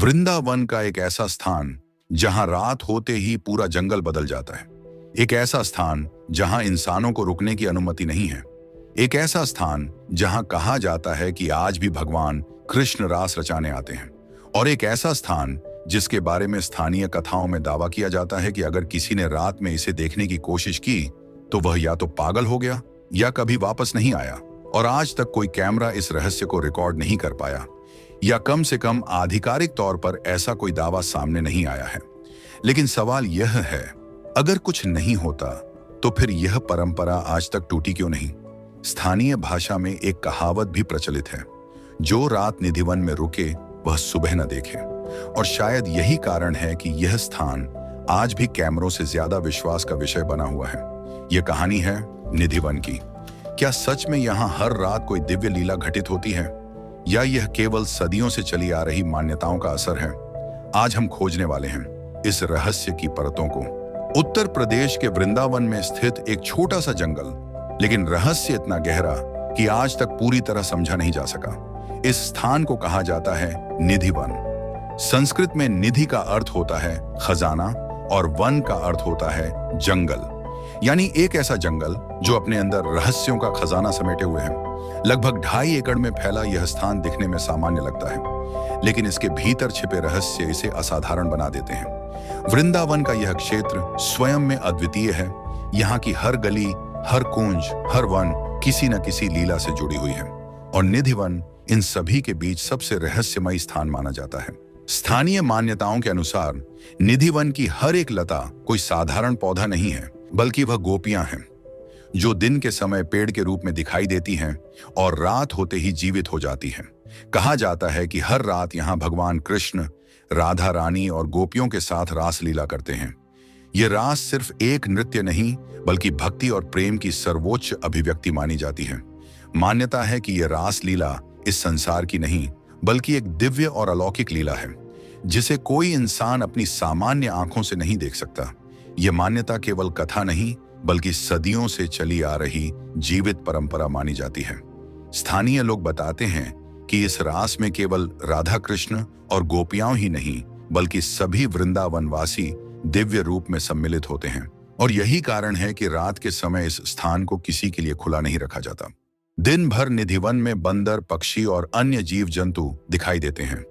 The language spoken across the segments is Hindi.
वृंदावन का एक ऐसा स्थान जहां रात होते ही पूरा जंगल बदल जाता है। एक ऐसा स्थान जहां इंसानों को रुकने की अनुमति नहीं है। एक ऐसा स्थान जहां कहा जाता है कि आज भी भगवान कृष्ण रास रचाने आते हैं। और एक ऐसा स्थान जिसके बारे में स्थानीय कथाओं में दावा किया जाता है कि अगर किसी ने रात में इसे देखने की कोशिश की तो वह या तो पागल हो गया या कभी वापस नहीं आया। और आज तक कोई कैमरा इस रहस्य को रिकॉर्ड नहीं कर पाया, या कम से कम आधिकारिक तौर पर ऐसा कोई दावा सामने नहीं आया है। लेकिन सवाल यह है, अगर कुछ नहीं होता तो फिर यह परंपरा आज तक टूटी क्यों नहीं? स्थानीय भाषा में एक कहावत भी प्रचलित है, जो रात निधिवन में रुके वह सुबह न देखे। और शायद यही कारण है कि यह स्थान आज भी कैमरों से ज्यादा विश्वास का विषय बना हुआ है। यह कहानी है निधिवन की। क्या सच में यहाँ हर रात कोई दिव्य लीला घटित होती है, या यह केवल सदियों से चली आ रही मान्यताओं का असर है? आज हम खोजने वाले हैं इस रहस्य की परतों को। उत्तर प्रदेश के वृंदावन में स्थित एक छोटा सा जंगल, लेकिन रहस्य इतना गहरा कि आज तक पूरी तरह समझा नहीं जा सका। इस स्थान को कहा जाता है निधिवन। संस्कृत में निधि का अर्थ होता है खजाना और वन का अर्थ होता है जंगल, यानी एक ऐसा जंगल जो अपने अंदर रहस्यों का खजाना समेटे हुए है। लगभग 2.5 एकड़ में फैला यह स्थान दिखने में सामान्य लगता है, लेकिन इसके भीतर छिपे रहस्य इसे असाधारण बना देते हैं। वृंदावन का यह क्षेत्र स्वयं में अद्वितीय है। यहाँ की हर गली, हर कूंज, हर वन किसी न किसी लीला से जुड़ी हुई है, और निधिवन इन सभी के बीच सबसे रहस्यमयी स्थान माना जाता है। स्थानीय मान्यताओं के अनुसार निधिवन की हर एक लता कोई साधारण पौधा नहीं है, बल्कि वह गोपियां हैं जो दिन के समय पेड़ के रूप में दिखाई देती हैं और रात होते ही जीवित हो जाती हैं। कहा जाता है कि हर रात यहाँ भगवान कृष्ण, राधा रानी और गोपियों के साथ रास लीला करते हैं। ये रास सिर्फ एक नृत्य नहीं, बल्कि भक्ति और प्रेम की सर्वोच्च अभिव्यक्ति मानी जाती है। मान्यता है कि यह रास लीला इस संसार की नहीं, बल्कि एक दिव्य और अलौकिक लीला है, जिसे कोई इंसान अपनी सामान्य आंखों से नहीं देख सकता। यह मान्यता केवल कथा नहीं, बल्कि सदियों से चली आ रही जीवित परंपरा मानी जाती है। स्थानीय लोग बताते हैं कि इस रास में केवल राधा कृष्ण और गोपियां ही नहीं, बल्कि सभी वृंदावनवासी दिव्य रूप में सम्मिलित होते हैं। और यही कारण है कि रात के समय इस स्थान को किसी के लिए खुला नहीं रखा जाता। दिन भर निधिवन में बंदर, पक्षी और अन्य जीव जंतु दिखाई देते हैं,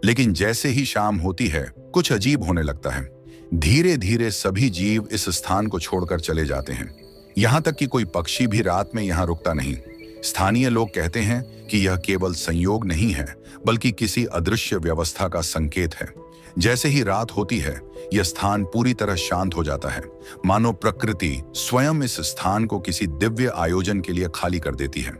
लेकिन जैसे ही शाम होती है कुछ अजीब होने लगता है। धीरे धीरे सभी जीव इस स्थान को छोड़कर चले जाते हैं, यहाँ तक कि कोई पक्षी भी रात में यहाँ रुकता नहीं। स्थानीय लोग कहते हैं कि यह केवल संयोग नहीं है, बल्कि किसी अदृश्य व्यवस्था का संकेत है। जैसे ही रात होती है, यह स्थान पूरी तरह शांत हो जाता है, मानो प्रकृति स्वयं इस स्थान को किसी दिव्य आयोजन के लिए खाली कर देती है।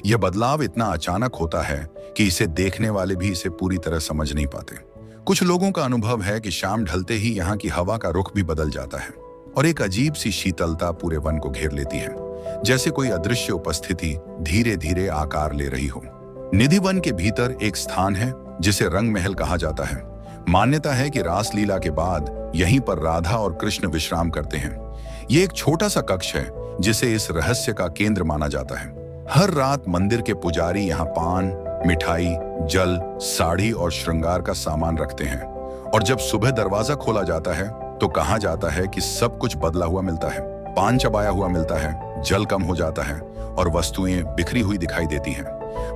यह बदलाव इतना अचानक होता है कि इसे देखने वाले भी इसे पूरी तरह समझ नहीं पाते। कुछ लोगों का अनुभव है कि शाम ढलते ही यहाँ की हवा का रुख भी बदल जाता है और एक अजीब सी शीतलता पूरे वन को घेर लेती है, जैसे कोई अदृश्य उपस्थिति धीरे धीरे आकार ले रही हो। निधिवन के भीतर एक स्थान है जिसे रंग महल कहा जाता है। मान्यता है कि रास लीला के बाद यहीं पर राधा और कृष्ण विश्राम करते हैं। ये एक छोटा सा कक्ष है जिसे इस रहस्य का केंद्र माना जाता है। हर रात मंदिर के पुजारी यहाँ पान, मिठाई, जल, साड़ी और श्रृंगार का सामान रखते हैं, और जब सुबह दरवाजा खोला जाता है तो कहा जाता है कि सब कुछ बदला हुआ मिलता है। पान चबाया हुआ मिलता है, जल कम हो जाता है और वस्तुएं बिखरी हुई दिखाई देती हैं,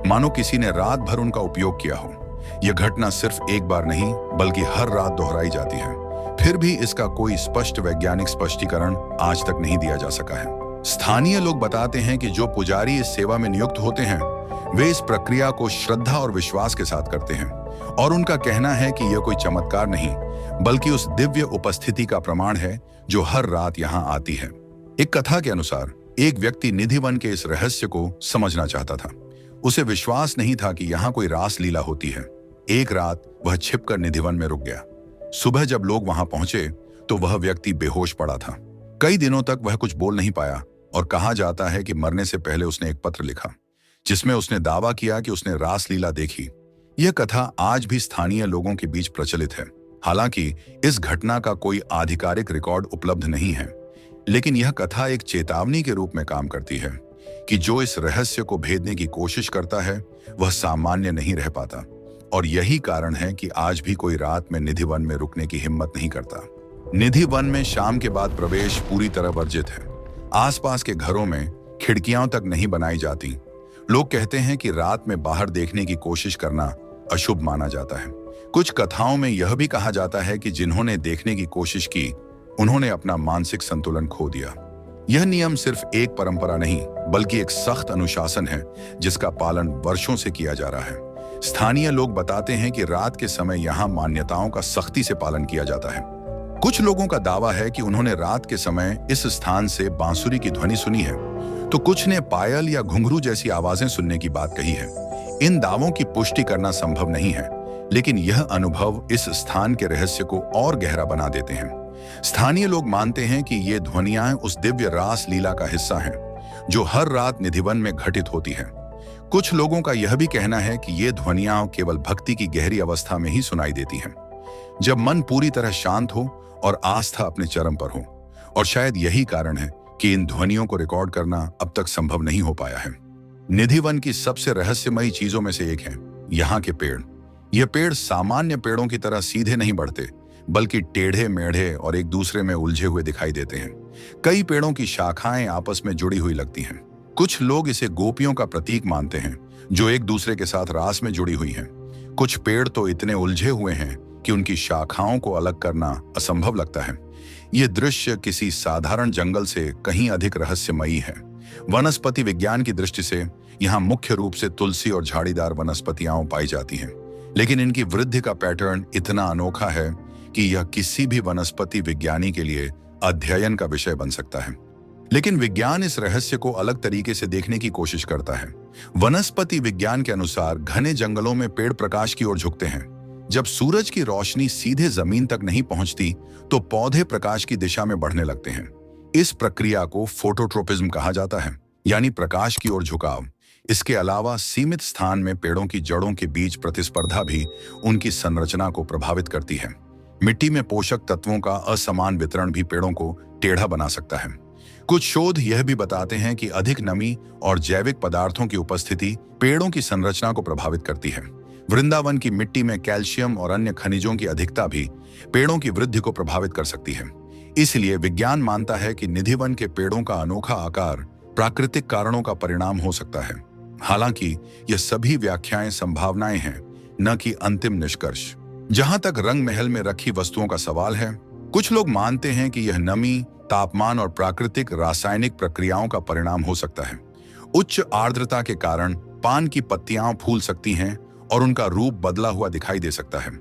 मानो किसी ने रात भर उनका उपयोग किया हो। यह घटना सिर्फ एक बार नहीं, बल्कि हर रात दोहराई जाती है। फिर भी इसका कोई स्पष्ट वैज्ञानिक स्पष्टीकरण आज तक नहीं दिया जा सका है। स्थानीय लोग बताते हैं कि जो पुजारी इस सेवा में नियुक्त होते हैं, वे इस प्रक्रिया को श्रद्धा और विश्वास के साथ करते हैं, और उनका कहना है कि यह कोई चमत्कार नहीं, बल्कि उस दिव्य उपस्थिति का प्रमाण है जो हर रात यहाँ आती है। एक कथा के अनुसार एक व्यक्ति निधिवन के इस रहस्य को समझना चाहता था। उसे विश्वास नहीं था कि यहाँ कोई रास लीला होती है। एक रात वह छिपकर निधिवन में रुक गया। सुबह जब लोग वहां पहुंचे तो वह व्यक्ति बेहोश पड़ा था। कई दिनों तक वह कुछ बोल नहीं पाया, और कहा जाता है कि मरने से पहले उसने एक पत्र लिखा जिसमें उसने दावा किया कि उसने रास लीला देखी। यह कथा आज भी स्थानीय लोगों के बीच प्रचलित है। हालांकि इस घटना का कोई आधिकारिक रिकॉर्ड उपलब्ध नहीं है, लेकिन यह कथा एक चेतावनी के रूप में काम करती है कि जो इस रहस्य को भेदने की कोशिश करता है वह सामान्य नहीं रह पाता। और यही कारण है कि आज भी कोई रात में निधि वन में रुकने की हिम्मत नहीं करता। निधि वन में शाम के बाद प्रवेश पूरी तरह वर्जित है। आसपास के घरों में खिड़कियां तक नहीं बनाई जाती। लोग कहते हैं कि रात में बाहर देखने की कोशिश करना अशुभ माना जाता है। कुछ कथाओं में यह भी कहा जाता है कि जिन्होंने देखने की कोशिश की उन्होंने अपना मानसिक संतुलन खो दिया। यह नियम सिर्फ एक परंपरा नहीं बल्कि एक सख्त अनुशासन है जिसका पालन वर्षों से किया जा रहा है। स्थानीय लोग बताते हैं कि रात के समय यहाँ मान्यताओं का सख्ती से पालन किया जाता है। कुछ लोगों का दावा है कि उन्होंने रात के समय इस स्थान से बांसुरी की ध्वनि सुनी है, तो कुछ ने पायल या घुंघरू जैसी आवाजें सुनने की बात कही है। इन दावों की पुष्टि करना संभव नहीं है, लेकिन यह अनुभव इस स्थान के रहस्य को और गहरा बना देते हैं। स्थानीय लोग मानते हैं कि ये ध्वनियां उस दिव्य रास लीला का हिस्सा हैं, जो हर रात निधिवन में घटित होती है। कुछ लोगों का यह भी कहना है कि ये ध्वनियां केवल भक्ति की गहरी अवस्था में ही सुनाई देती हैं, जब मन पूरी तरह शांत हो और आस्था अपने चरम पर हो। और शायद यही कारण है कि इन ध्वनियों को रिकॉर्ड करना अब तक संभव नहीं हो पाया है। निधिवन की सबसे रहस्यमयी चीजों में से एक है यहाँ के पेड़। ये पेड़ सामान्य पेड़ों की तरह सीधे नहीं बढ़ते, बल्कि टेढ़े मेढ़े और एक दूसरे में उलझे हुए दिखाई देते हैं। कई पेड़ों की शाखाएं आपस में जुड़ी हुई लगती हैं। कुछ लोग इसे गोपियों का प्रतीक मानते हैं, जो एक दूसरे के साथ रास में जुड़ी हुई हैं। कुछ पेड़ तो इतने उलझे हुए हैं कि उनकी शाखाओं को अलग करना असंभव लगता है। यह दृश्य किसी साधारण जंगल से कहीं अधिक रहस्यमयी है। वनस्पति विज्ञान की दृष्टि से यहाँ मुख्य रूप से तुलसी और झाड़ीदार वनस्पतियां पाई जाती हैं, लेकिन इनकी वृद्धि का पैटर्न इतना अनोखा है कि यह किसी भी वनस्पति विज्ञानी के लिए अध्ययन का विषय बन सकता है। लेकिन विज्ञान इस रहस्य को अलग तरीके से देखने की कोशिश करता है। वनस्पति विज्ञान के अनुसार घने जंगलों में पेड़ प्रकाश की ओर झुकते हैं। जब सूरज की रोशनी सीधे जमीन तक नहीं पहुंचती तो पौधे प्रकाश की दिशा में बढ़ने लगते हैं। इस प्रक्रिया को फोटोट्रोपिज्म कहा जाता है, यानी प्रकाश की ओर झुकाव। इसके अलावा सीमित स्थान में पेड़ों की जड़ों के बीच प्रतिस्पर्धा भी उनकी संरचना को प्रभावित करती है। मिट्टी में पोषक तत्वों का असमान वितरण भी पेड़ों को टेढ़ा बना सकता है। कुछ शोध यह भी बताते हैं कि अधिक नमी और जैविक पदार्थों की उपस्थिति पेड़ों की संरचना को प्रभावित करती है। वृंदावन की मिट्टी में कैल्शियम और अन्य खनिजों की अधिकता भी पेड़ों की वृद्धि को प्रभावित कर सकती है। इसलिए विज्ञान मानता है कि निधिवन के पेड़ों का अनोखा आकार प्राकृतिक कारणों का परिणाम हो सकता है। हालांकि यह सभी व्याख्याएं संभावनाएं हैं, न कि अंतिम निष्कर्ष। जहां तक रंग महल में रखी वस्तुओं का सवाल है, कुछ लोग मानते हैं कि यह नमी, तापमान और प्राकृतिक रासायनिक प्रक्रियाओं का परिणाम हो सकता है। उच्च आर्द्रता के कारण पान की पत्तियां फूल सकती हैं और उनका रूप बदला हुआ दिखाई दे सकता है।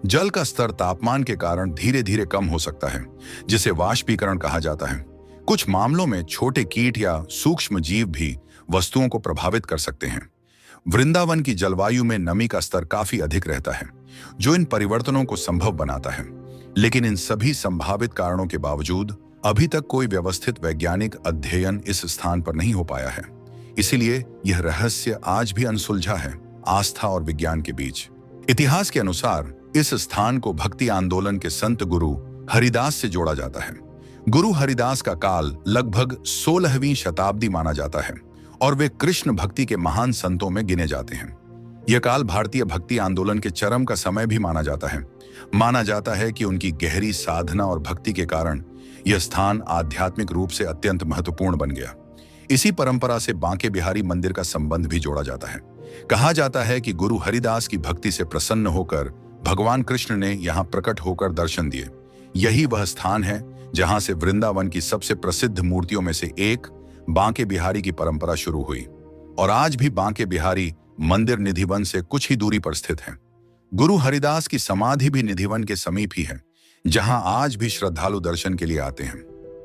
जल का स्तर तापमान के कारण धीरे धीरे कम हो सकता है, जिसे वाष्पीकरण कहा जाता है। कुछ मामलों में छोटे कीट या सूक्ष्म जीव भी वस्तुओं को प्रभावित कर सकते हैं। वृंदावन की जलवायु में नमी का स्तर काफी अधिक रहता है, जो इन परिवर्तनों को संभव बनाता है। लेकिन इन सभी संभावित कारणों के बावजूद अभी तक कोई व्यवस्थित वैज्ञानिक अध्ययन इस स्थान पर नहीं हो पाया है। इसीलिए यह रहस्य आज भी अनसुलझा है, आस्था और विज्ञान के बीच। इतिहास के अनुसार इस स्थान को भक्ति आंदोलन के संत गुरु हरिदास से जोड़ा जाता है। गुरु हरिदास का काल लगभग 16वीं शताब्दी माना जाता है और वे कृष्ण भक्ति के महान संतों में गिने जाते हैं। यह काल भारतीय भक्ति आंदोलन के चरम का समय भी माना जाता है। माना जाता है कि उनकी गहरी साधना और भक्ति के कारण यह स्थान आध्यात्मिक रूप से अत्यंत महत्वपूर्ण बन गया। इसी परंपरा से बांके बिहारी मंदिर का संबंध भी जोड़ा जाता है। कहा जाता है कि गुरु हरिदास की भक्ति से प्रसन्न होकर भगवान कृष्ण ने यहाँ प्रकट होकर दर्शन दिए। यही वह स्थान है जहां से वृंदावन की सबसे प्रसिद्ध मूर्तियों में से एक बांके बिहारी की परंपरा शुरू हुई और आज भी बांके बिहारी मंदिर निधिवन से कुछ ही दूरी पर स्थित है। गुरु हरिदास की समाधि भी निधिवन के समीप ही है, जहां आज भी श्रद्धालु दर्शन के लिए आते हैं।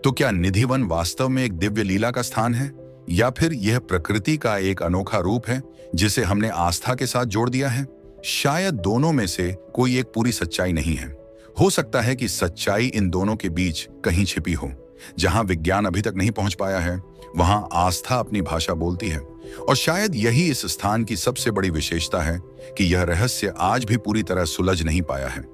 तो क्या निधिवन वास्तव में एक दिव्य लीला का स्थान है, या फिर यह प्रकृति का एक अनोखा रूप है जिसे हमने आस्था के साथ जोड़ दिया है? शायद दोनों में से कोई एक पूरी सच्चाई नहीं है। हो सकता है कि सच्चाई इन दोनों के बीच कहीं छिपी हो। जहां विज्ञान अभी तक नहीं पहुंच पाया है, वहां आस्था अपनी भाषा बोलती है। और शायद यही इस स्थान की सबसे बड़ी विशेषता है कि यह रहस्य आज भी पूरी तरह सुलझ नहीं पाया है।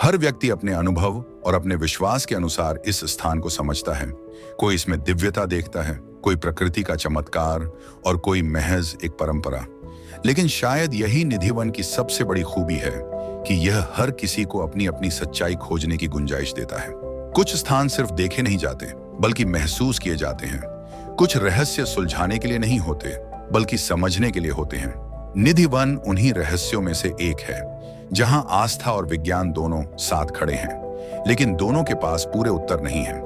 हर व्यक्ति अपने अनुभव और अपने विश्वास के अनुसार इस स्थान को समझता है। कोई इसमें दिव्यता देखता है, कोई प्रकृति का चमत्कार और कोई महज एक परंपरा। लेकिन शायद यही निधिवन की सबसे बड़ी खूबी है कि यह हर किसी को अपनी अपनी सच्चाई खोजने की गुंजाइश देता है। कुछ स्थान सिर्फ देखे नहीं जाते बल्कि महसूस किए जाते हैं। कुछ रहस्य सुलझाने के लिए नहीं होते बल्कि समझने के लिए होते हैं। निधिवन उन्हीं रहस्यों में से एक है जहां आस्था और विज्ञान दोनों साथ खड़े हैं, लेकिन दोनों के पास पूरे उत्तर नहीं है।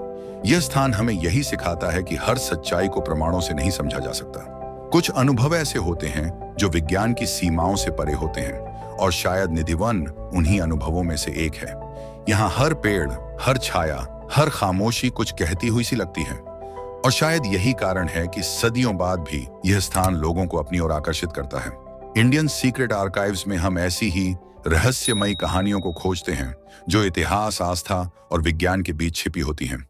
यह स्थान हमें यही सिखाता है कि हर सच्चाई को प्रमाणों से नहीं समझा जा सकता। कुछ अनुभव ऐसे होते हैं जो विज्ञान की सीमाओं से परे होते हैं, और शायद निधिवन उन्हीं अनुभवों में से एक है। यहाँ हर पेड़, हर छाया, हर खामोशी कुछ कहती हुई सी लगती है, और शायद यही कारण है कि सदियों बाद भी यह स्थान लोगों को अपनी ओर आकर्षित करता है। इंडियन सीक्रेट आर्काइव्स में हम ऐसी ही रहस्यमयी कहानियों को खोजते हैं जो इतिहास, आस्था और विज्ञान के बीच छिपी होती हैं।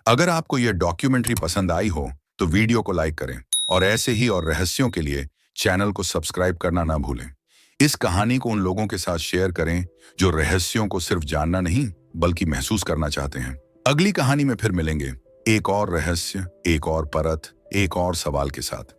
अगर आपको यह डॉक्यूमेंट्री पसंद आई हो तो वीडियो को लाइक करें, और ऐसे ही और रहस्यों के लिए चैनल को सब्सक्राइब करना ना भूलें। इस कहानी को उन लोगों के साथ शेयर करें जो रहस्यों को सिर्फ जानना नहीं बल्कि महसूस करना चाहते हैं। अगली कहानी में फिर मिलेंगे, एक और रहस्य, एक और परत, एक और सवाल के साथ।